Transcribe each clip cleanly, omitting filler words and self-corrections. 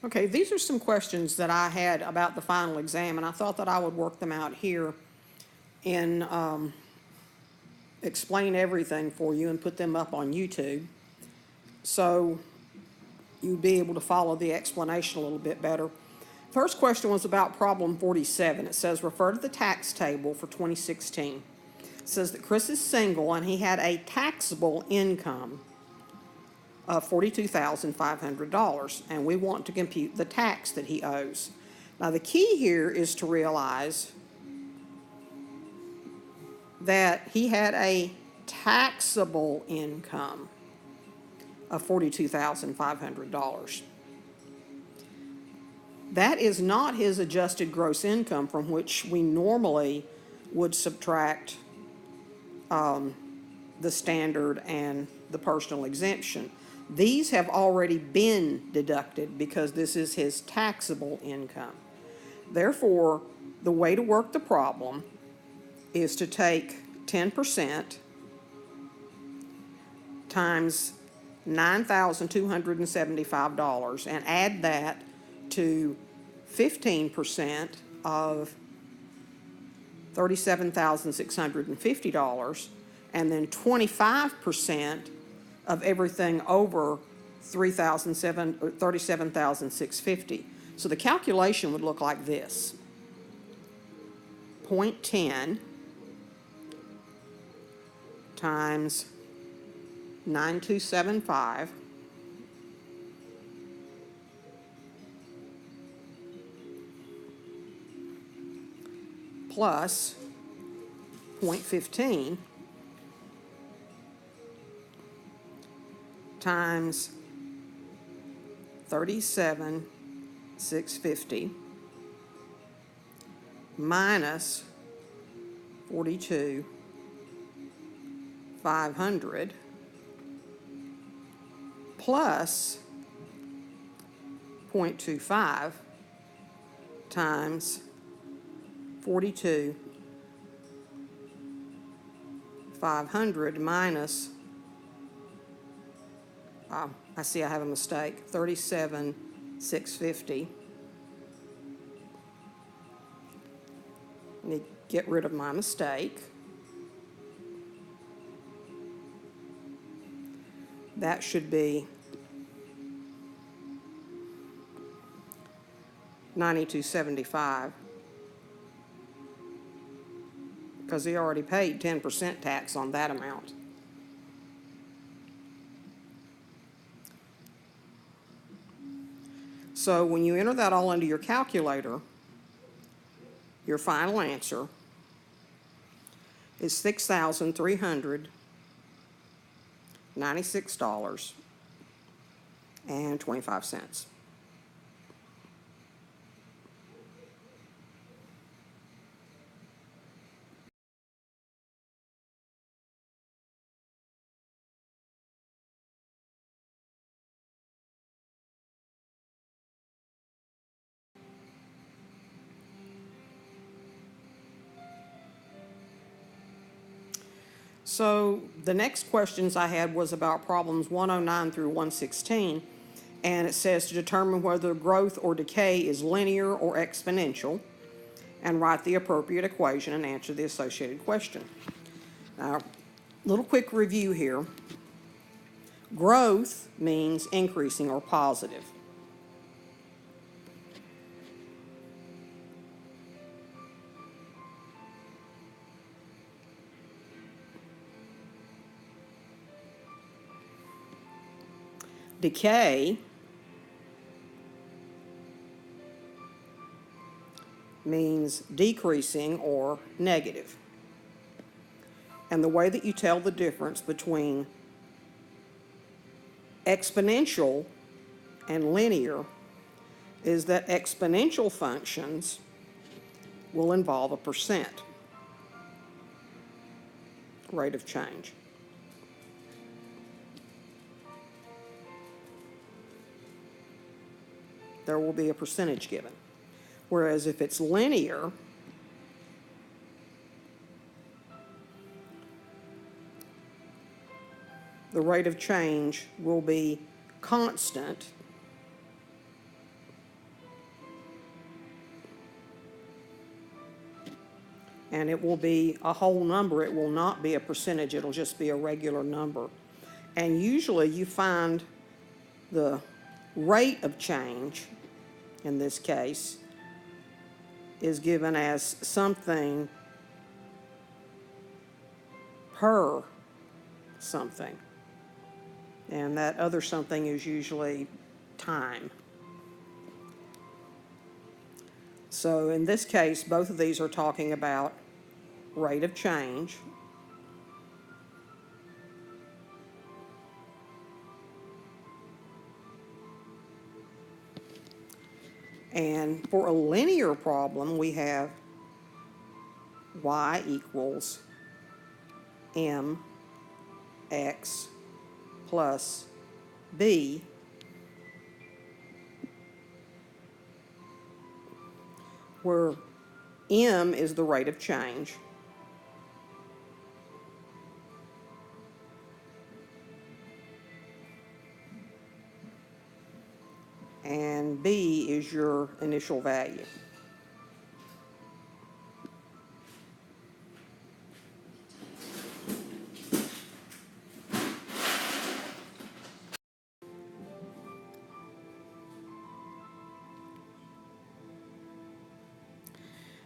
Okay, these are some questions that I had about the final exam, and I thought that I would work them out here and explain everything for you and put them up on YouTube. So you'd be able to follow the explanation a little bit better. First question was about problem 47. It says, refer to the tax table for 2016. It says that Chris is single and he had a taxable income of $42,500, and we want to compute the tax that he owes. Now, the key here is to realize that he had a taxable income of $42,500. That is not his adjusted gross income, from which we normally would subtract the standard and the personal exemption. These have already been deducted because this is his taxable income. Therefore, the way to work the problem is to take 10% times $9,275 and add that to 15% of $37,650, and then 25% of everything over $37,650. So the calculation would look like this: 0.10 times 9275 plus 0.15 times 37,650 minus 42,500 plus 0.25 times 42,500 minus, I see I have a mistake, 37,650. Let me get rid of my mistake. That should be 9275, because he already paid 10% tax on that amount. So when you enter that all into your calculator, your final answer is $6,396.25. So the next questions I had was about problems 109 through 116, and it says to determine whether growth or decay is linear or exponential, and write the appropriate equation and answer the associated question. Now, little quick review here. Growth means increasing or positive. Decay means decreasing or negative. And the way that you tell the difference between exponential and linear is that exponential functions will involve a percent rate of change. There will be a percentage given. Whereas if it's linear, the rate of change will be constant And it will be a whole number. It will not be a percentage. It'll just be a regular number. And usually you find the rate of change, in this case, is given as something per something. And that other something is usually time. So in this case, both of these are talking about rate of change. And for a linear problem, we have y equals mx plus b where m is the rate of change and b is your initial value.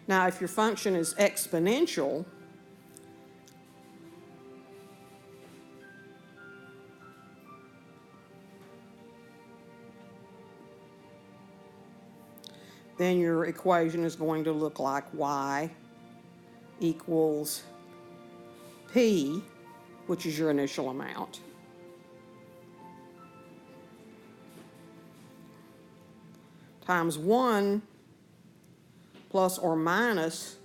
Now, if your function is exponential, then your equation is going to look like y equals p, which is your initial amount, times 1 plus or minus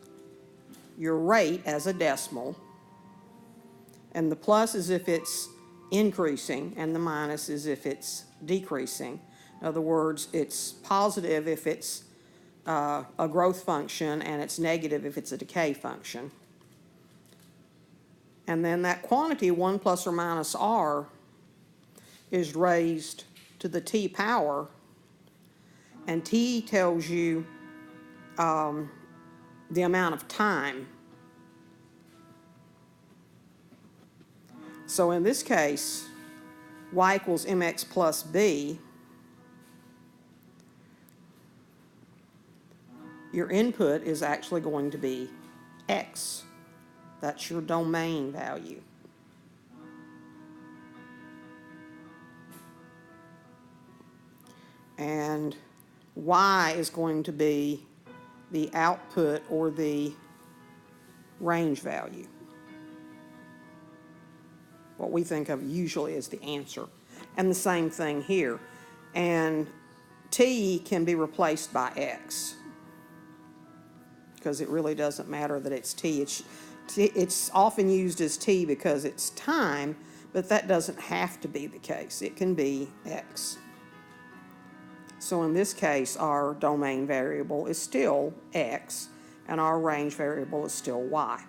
your rate as a decimal. And the plus is if it's increasing, and the minus is if it's decreasing. In other words, it's positive if it's a growth function, and it's negative if it's a decay function. And then that quantity, 1 plus or minus r, is raised to the t power, and t tells you the amount of time. So in this case, y equals mx plus b, your input is actually going to be x. That's your domain value. And y is going to be the output or the range value. What we think of usually as the answer. And the same thing here. And t can be replaced by x, because it really doesn't matter that it's t. It's often used as t because it's time, but that doesn't have to be the case. It can be x. So in this case, our domain variable is still x, and our range variable is still y.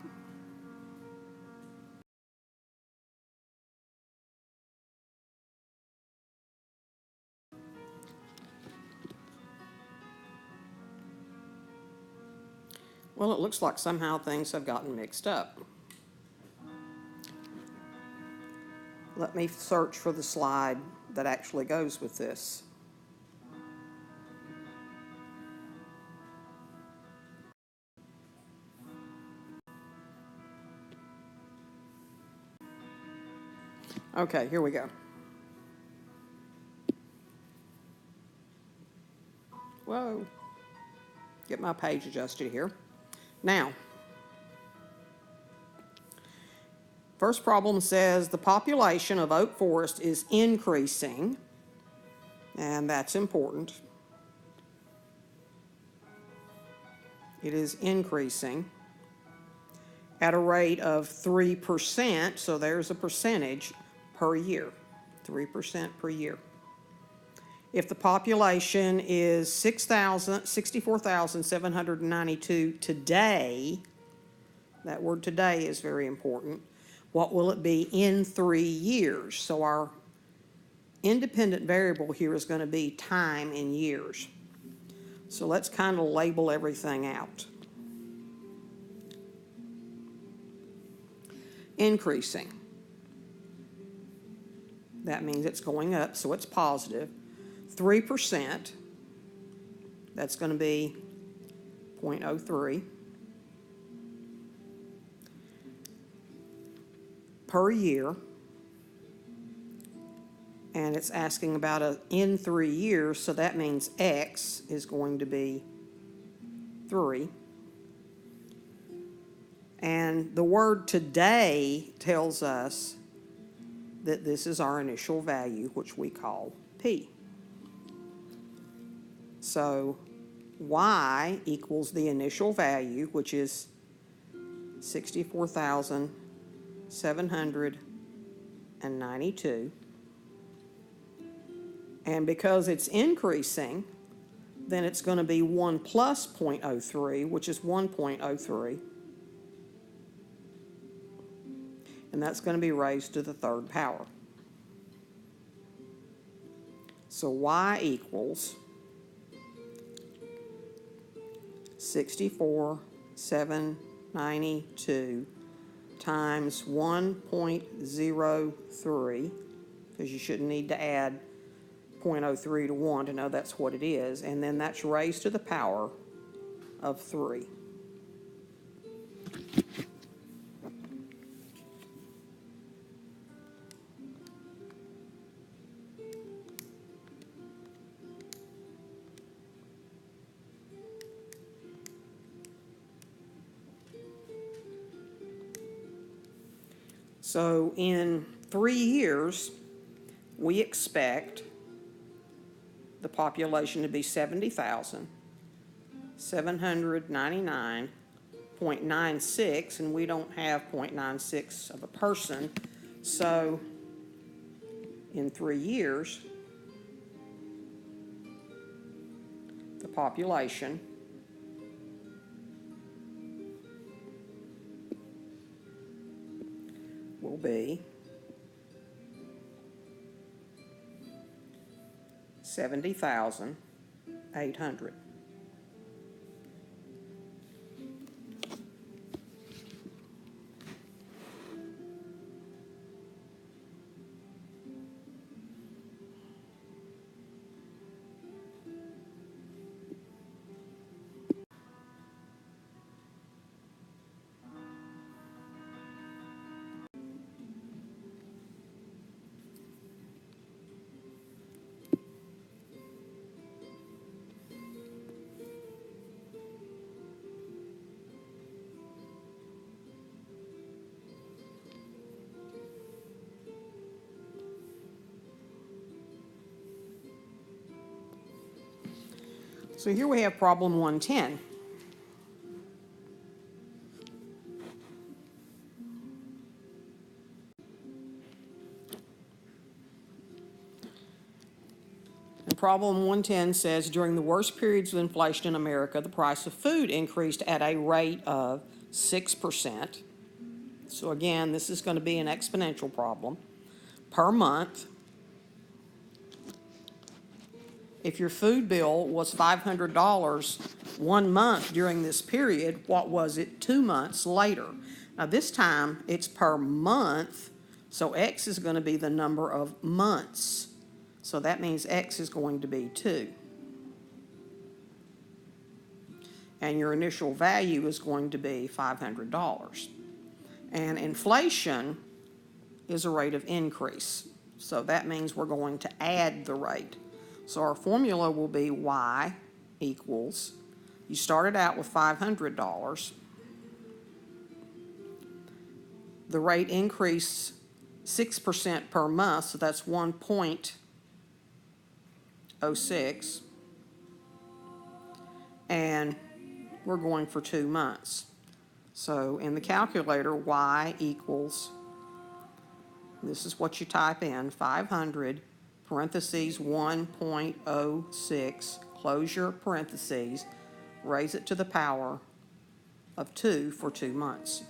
Well, it looks like somehow things have gotten mixed up. Let me search for the slide that actually goes with this. Okay, here we go. Whoa. Get my page adjusted here. Now, first problem says the population of oak forest is increasing, and that's important. It is increasing at a rate of 3%, so there's a percentage per year, 3% per year. If the population is 64,792 today, that word today is very important, what will it be in 3 years? So our independent variable here is going to be time in years. So let's kind of label everything out. increasing. That means it's going up, so it's positive. 3%, that's going to be 0.03. Per year, and it's asking about in 3 years, so that means X is going to be 3. And the word today tells us that this is our initial value, which we call P. So Y equals the initial value, which is 64,792. And because it's increasing, then it's going to be 1 plus 0.03, which is 1.03. And that's going to be raised to the third power. So Y equals 64,792 times 1.03, because you shouldn't need to add 0.03 to 1 to know that's what it is, and then that's raised to the power of 3. So in 3 years, we expect the population to be 70,799.96, and we don't have 0.96 of a person. So in 3 years, the population will be 70,800. So here we have problem 110. And problem 110 says, during the worst periods of inflation in America, the price of food increased at a rate of 6%. So again, this is going to be an exponential problem per month. If your food bill was $500 1 month during this period, what was it 2 months later? Now this time it's per month, so X is going to be the number of months. So that means X is going to be 2. And your initial value is going to be $500. And inflation is a rate of increase. So that means we're going to add the rate. So our formula will be Y equals, you started out with $500. The rate increased 6% per month, so that's 1.06. And we're going for 2 months. So in the calculator, Y equals, this is what you type in, 500, parentheses 1.06, close your parentheses, raise it to the power of 2 for 2 months.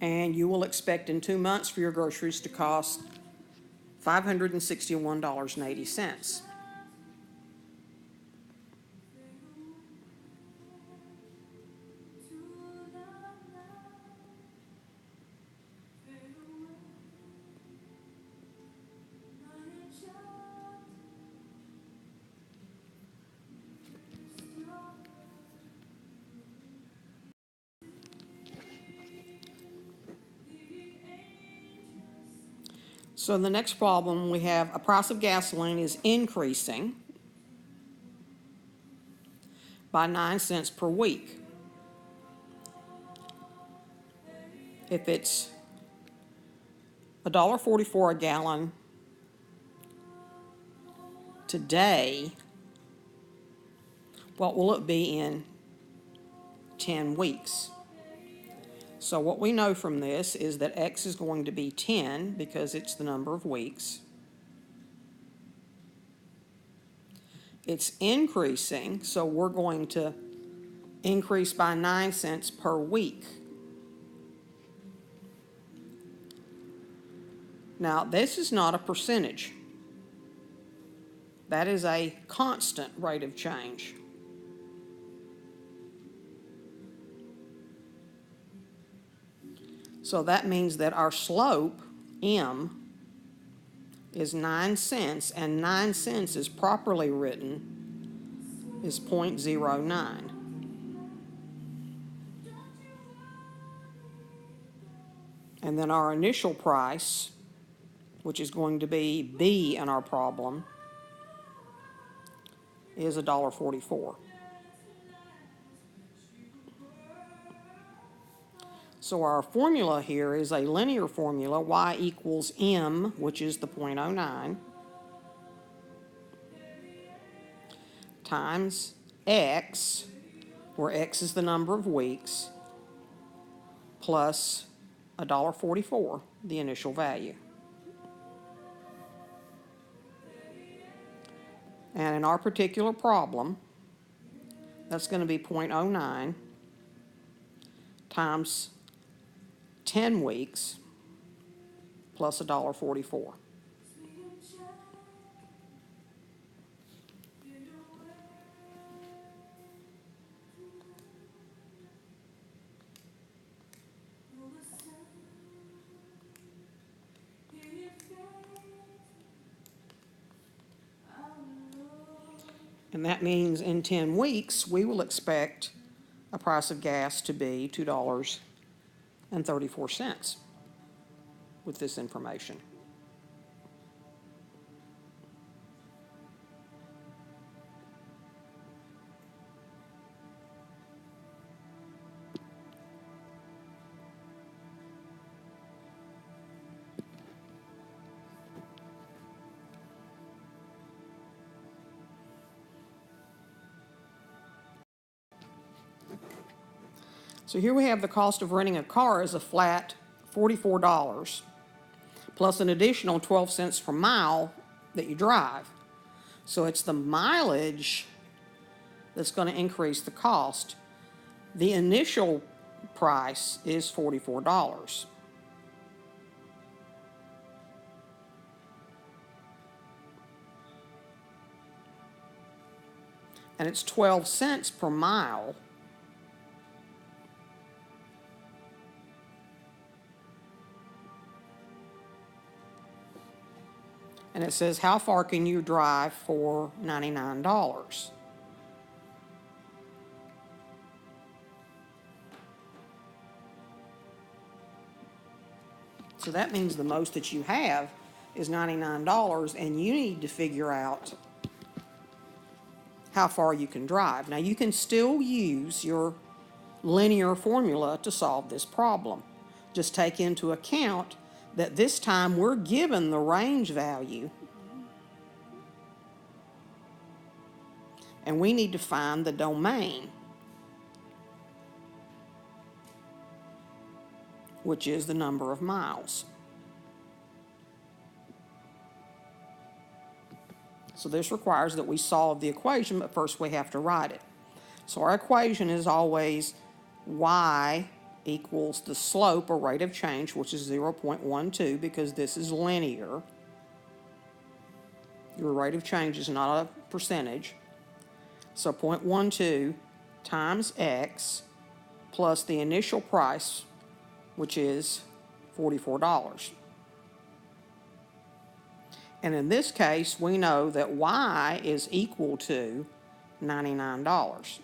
And you will expect in 2 months for your groceries to cost $561.80. So the next problem, we have a price of gasoline is increasing by 9 cents per week. If it's $1.44 a gallon today, what will it be in 10 weeks? So what we know from this is that X is going to be 10 because it's the number of weeks. It's increasing, so we're going to increase by 9 cents per week. Now, this is not a percentage. That is a constant rate of change. So that means that our slope, M, is 9 cents, and 9 cents is properly written is 0.09. And then our initial price, which is going to be B in our problem, is $1.44. So our formula here is a linear formula, y equals M, which is the 0.09, times X, where X is the number of weeks, plus $1.44, the initial value. And in our particular problem, that's going to be 0.09 times 10 weeks plus $1.44. And that means in 10 weeks, we will expect a price of gas to be $2.34 with this information. So here we have the cost of renting a car as a flat $44, plus an additional 12 cents per mile that you drive. So it's the mileage that's going to increase the cost. The initial price is $44. And it's 12 cents per mile. And it says, how far can you drive for $99? So that means the most that you have is $99, and you need to figure out how far you can drive. Now, you can still use your linear formula to solve this problem. Just take into account that this time we're given the range value, and we need to find the domain, which is the number of miles. So this requires that we solve the equation, but first we have to write it. So our equation is always y equals the slope or rate of change, which is 0.12, because this is linear. Your rate of change is not a percentage. So 0.12 times x plus the initial price, which is $44. And in this case, we know that y is equal to $99.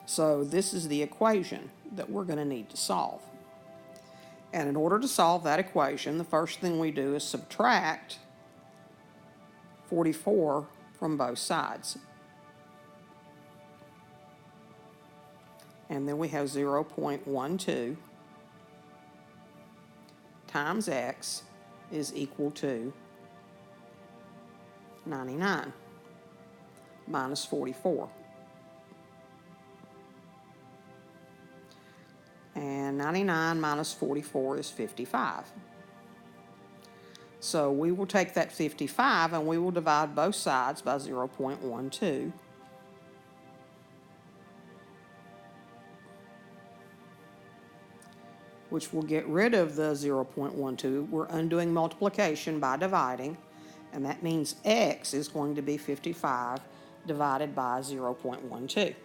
So this is the equation that we're going to need to solve. And in order to solve that equation, the first thing we do is subtract 44 from both sides. And then we have 0.12 times x is equal to 99 minus 44. And 99 minus 44 is 55. So we will take that 55 and we will divide both sides by 0.12. Which will get rid of the 0.12. We're undoing multiplication by dividing, and that means x is going to be 55 divided by 0.12.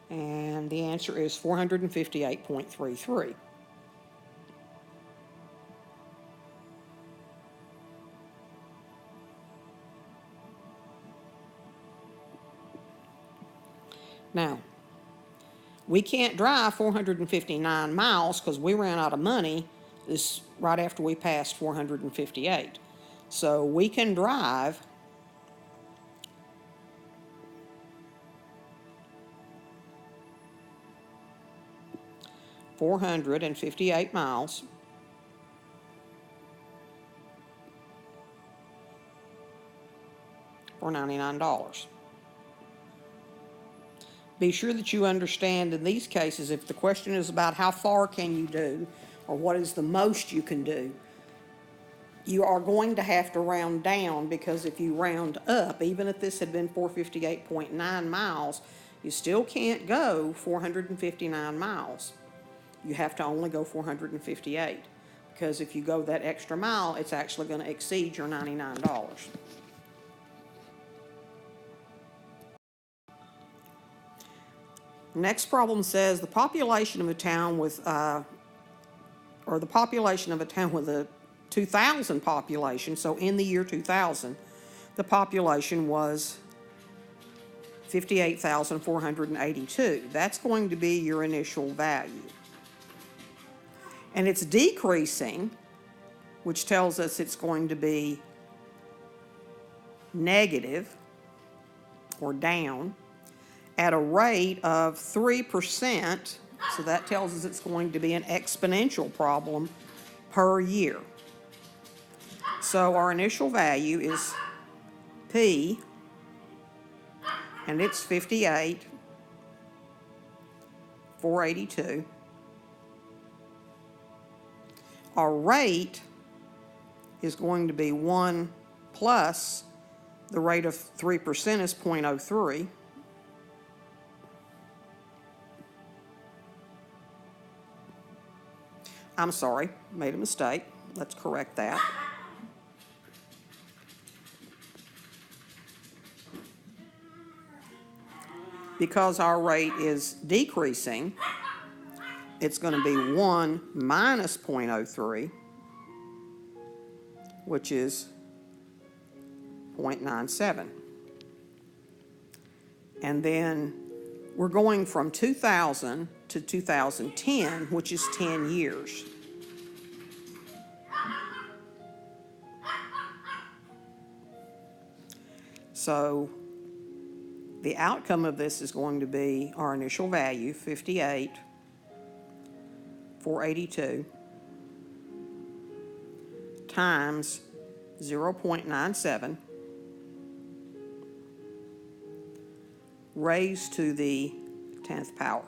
And the answer is 458.33. Now, we can't drive 459 miles because we ran out of money this right after we passed 458. So we can drive 458 miles for $99. Be sure that you understand in these cases, if the question is about how far can you do or what is the most you can do, you are going to have to round down, because if you round up, even if this had been 458.9 miles, you still can't go 459 miles. You have to only go 458, because if you go that extra mile, it's actually going to exceed your $99. Next problem says the population of a town with, a 2000 population, so in the year 2000, the population was 58,482. That's going to be your initial value. And it's decreasing, which tells us it's going to be negative or down at a rate of 3%, so that tells us it's going to be an exponential problem per year. So our initial value is P, and it's 58,482. Our rate is going to be 1 plus the rate of 3% is 0.03. I'm sorry, made a mistake. Let's correct that. Because our rate is decreasing, it's going to be 1 minus 0.03, which is 0.97. And then we're going from 2000 to 2010, which is 10 years. So the outcome of this is going to be our initial value, 58,482, times 0.97 raised to the 10th power.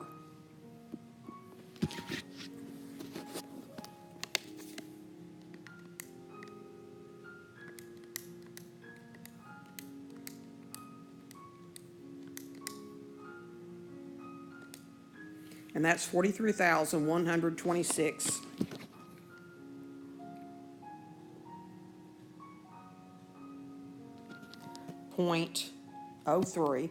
and that's 43,126 .03.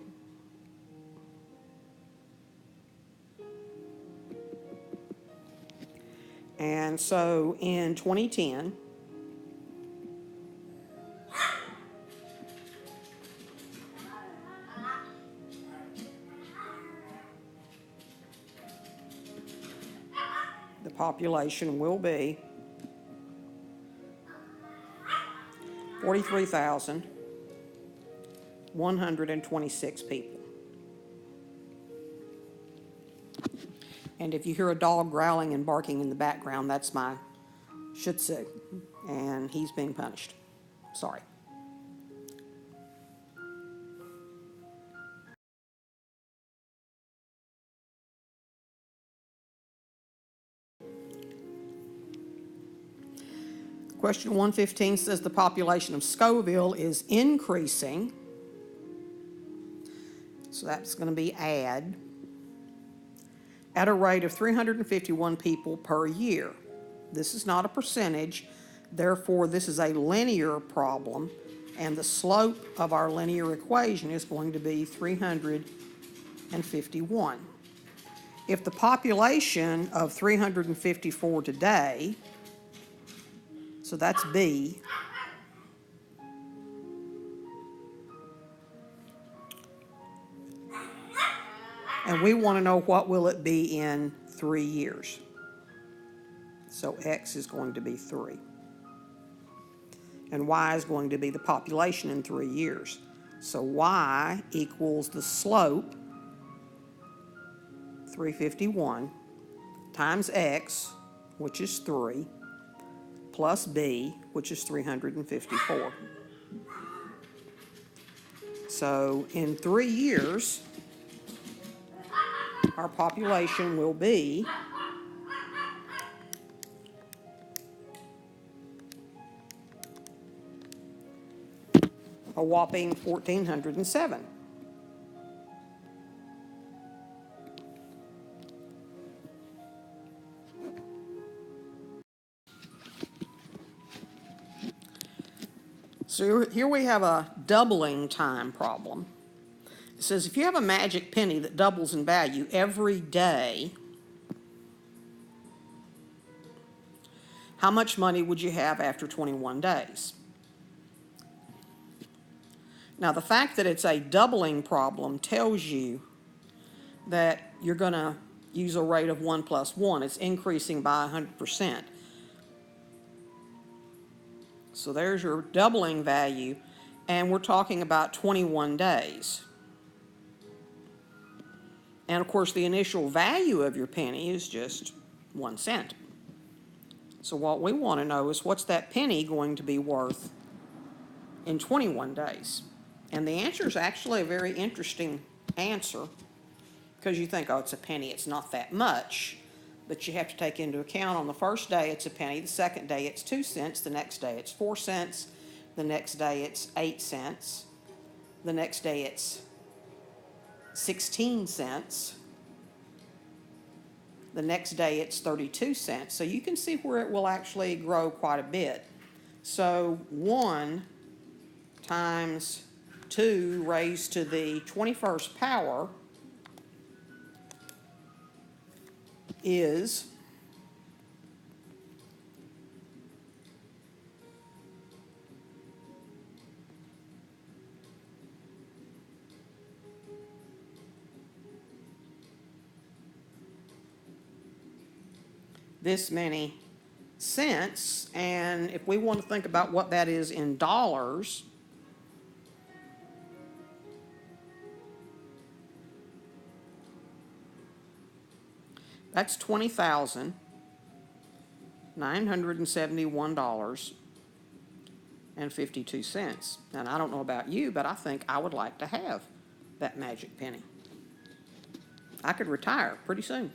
And so in 2010, the population will be 43,126 people. And if you hear a dog growling and barking in the background, that's my Shih Tzu, and he's being punished. Sorry. Question 115 says the population of Scoville is increasing. So that's going to be at a rate of 351 people per year. This is not a percentage, therefore this is a linear problem, and the slope of our linear equation is going to be 351. If the population of 354 today, so that's B, and we want to know what will it be in 3 years. So X is going to be 3. And Y is going to be the population in 3 years. So Y equals the slope, 351, times X, which is 3, plus B, which is 354. So in 3 years, our population will be a whopping 1,407. So here we have a doubling time problem. It says if you have a magic penny that doubles in value every day, how much money would you have after 21 days? Now, the fact that it's a doubling problem tells you that you're going to use a rate of 1 plus 1. It's increasing by 100%. So there's your doubling value, and we're talking about 21 days. And of course, the initial value of your penny is just 1 cent. So what we want to know is what's that penny going to be worth in 21 days? And the answer is actually a very interesting answer, because you think, oh, it's a penny, it's not that much. But you have to take into account on the first day it's a penny, the second day it's 2 cents, the next day it's 4 cents, the next day it's 8 cents, the next day it's 16 cents, the next day it's 32 cents. So you can see where it will actually grow quite a bit. So 1 times 2 raised to the 21st power is this many cents. And if we want to think about what that is in dollars, that's $20,971.52. And I don't know about you, but I think I would like to have that magic penny. I could retire pretty soon.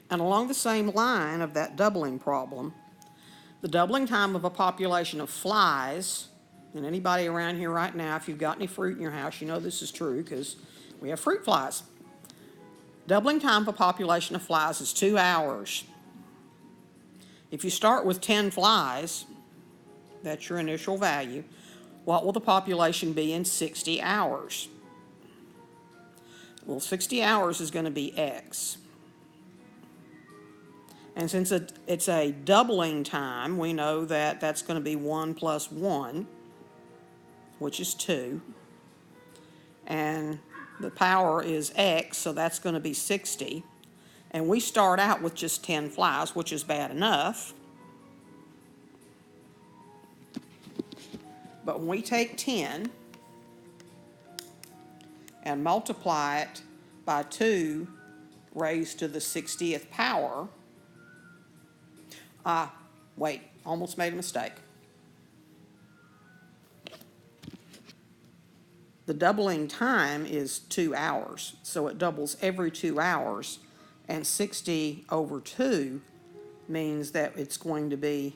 And along the same line of that doubling problem, the doubling time of a population of flies And anybody around here right now, if you've got any fruit in your house, you know this is true because we have fruit flies. Doubling time for population of flies is 2 hours. If you start with 10 flies, that's your initial value, what will the population be in 60 hours? Well, 60 hours is going to be X. And since it's a doubling time, we know that that's going to be 1 plus 1, which is 2. And the power is X, so that's going to be 60. And we start out with just 10 flies, which is bad enough. But when we take 10 and multiply it by 2 raised to the 60th power, wait, almost made a mistake. The doubling time is 2 hours, so it doubles every 2 hours, and 60 over 2 means that it's going to be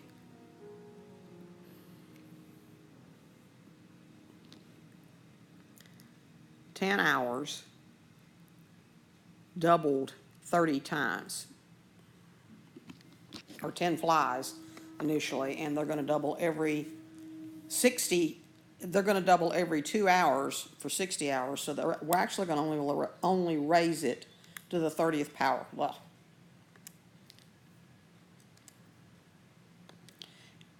10 hours doubled 30 times, or 10 flies initially, and they're going to double every 60. They're going to double every 2 hours for 60 hours, so we're actually going to only raise it to the 30th power. Well,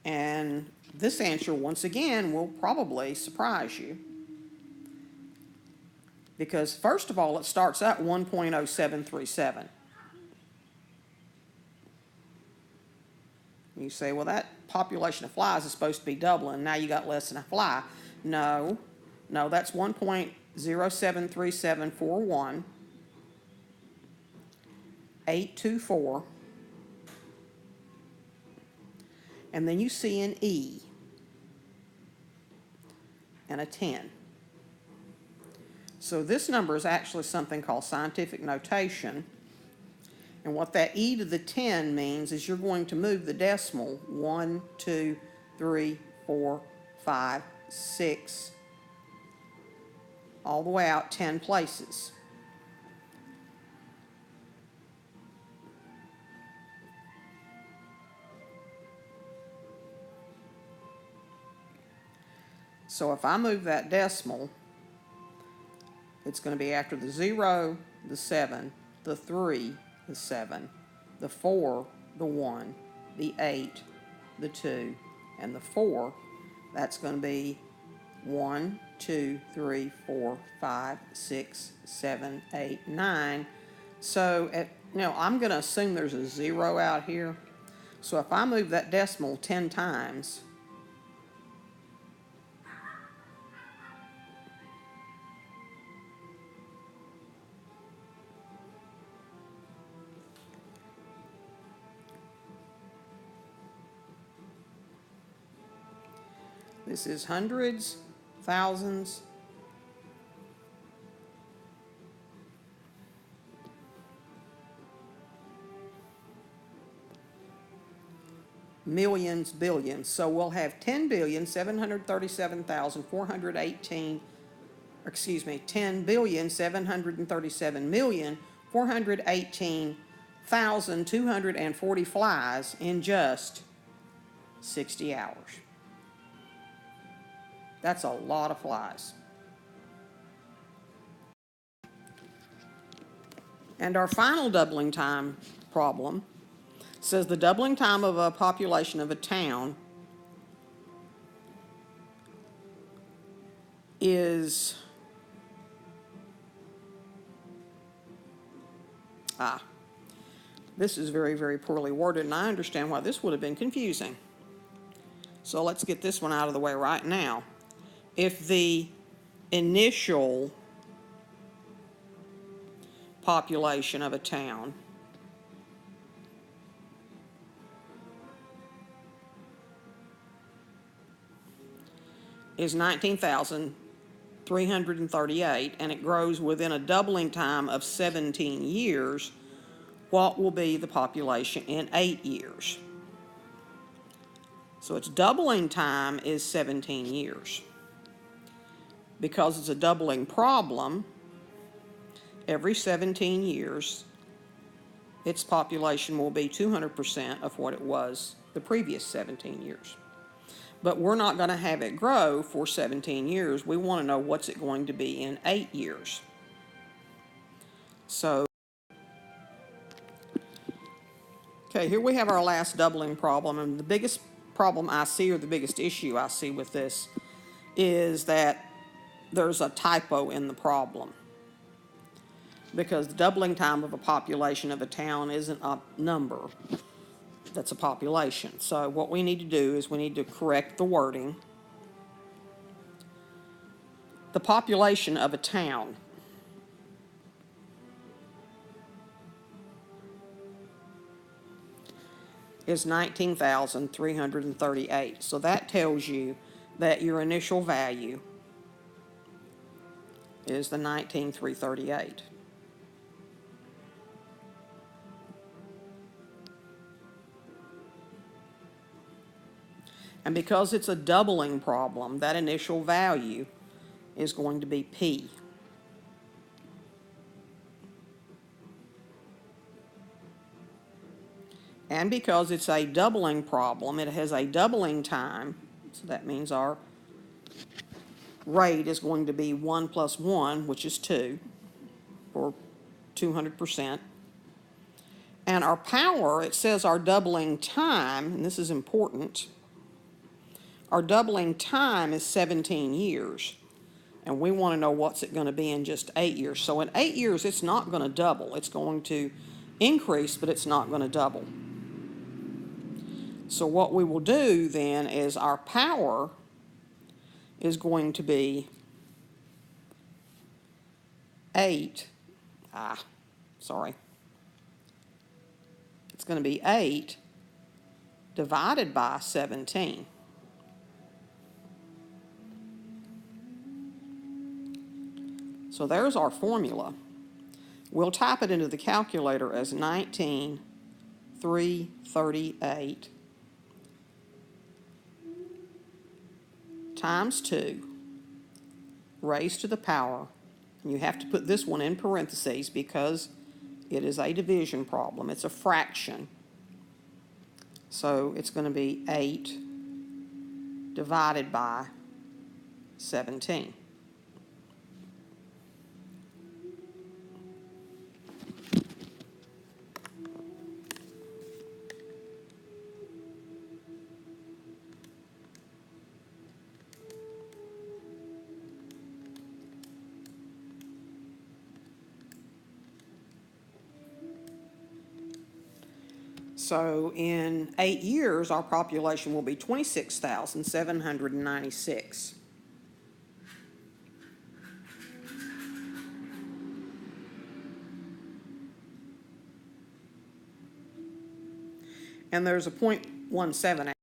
and this answer, once again, will probably surprise you. Because first of all, it starts at 1.0737. You say, well, that population of flies is supposed to be doubling. Now you got less than a fly. No, that's 1.073741, 824, and then you see an E and a 10. So this number is actually something called scientific notation. And what that E to the 10 means is you're going to move the decimal 1, 2, 3, 4, 5, 6, all the way out 10 places. So if I move that decimal, it's going to be after the 0, the 7, the 3, the 7, the 4, the 1, the 8, the 2, and the 4. That's going to be 1, 2, 3, 4, 5, 6, 7, 8, 9. So, I'm going to assume there's a 0 out here. So if I move that decimal 10 times, this is hundreds, thousands, millions, billions. So we'll have 10,737,418, 10,737,418,240 flies in just 60 hours. That's a lot of flies. And our final doubling time problem says the doubling time of a population of a town is this is very, very poorly worded, and I understand why this would have been confusing. So let's get this one out of the way right now. If the initial population of a town is 19,338 and it grows within a doubling time of 17 years, what will be the population in 8 years? So its doubling time is 17 years. Because it's a doubling problem, every 17 years, its population will be 200% of what it was the previous 17 years. But we're not going to have it grow for 17 years. We want to know what's it going to be in 8 years. So, okay, here we have our last doubling problem, and the biggest problem I see, or the biggest issue I see with this, is that there's a typo in the problem. Because the doubling time of a population of a town isn't a number, that's a population. So what we need to do is we need to correct the wording. The population of a town is 19,338. So that tells you that your initial value is the 19,338. And because it's a doubling problem, that initial value is going to be P. And because it's a doubling problem, it has a doubling time, so that means our rate is going to be 1 plus 1, which is 2, for 200%. And our power, it says our doubling time, and this is important, our doubling time is 17 years. And we want to know what's it going to be in just 8 years. So in 8 years, it's not going to double. It's going to increase, but it's not going to double. So what we will do then is our power is going to be 8. It's going to be 8 divided by 17. So there's our formula. We'll type it into the calculator as 19,338 times 2 raised to the power, and you have to put this one in parentheses because it is a division problem. It's a fraction. So it's going to be 8 divided by 17. So in 8 years, our population will be 26,796. And there's a 0.17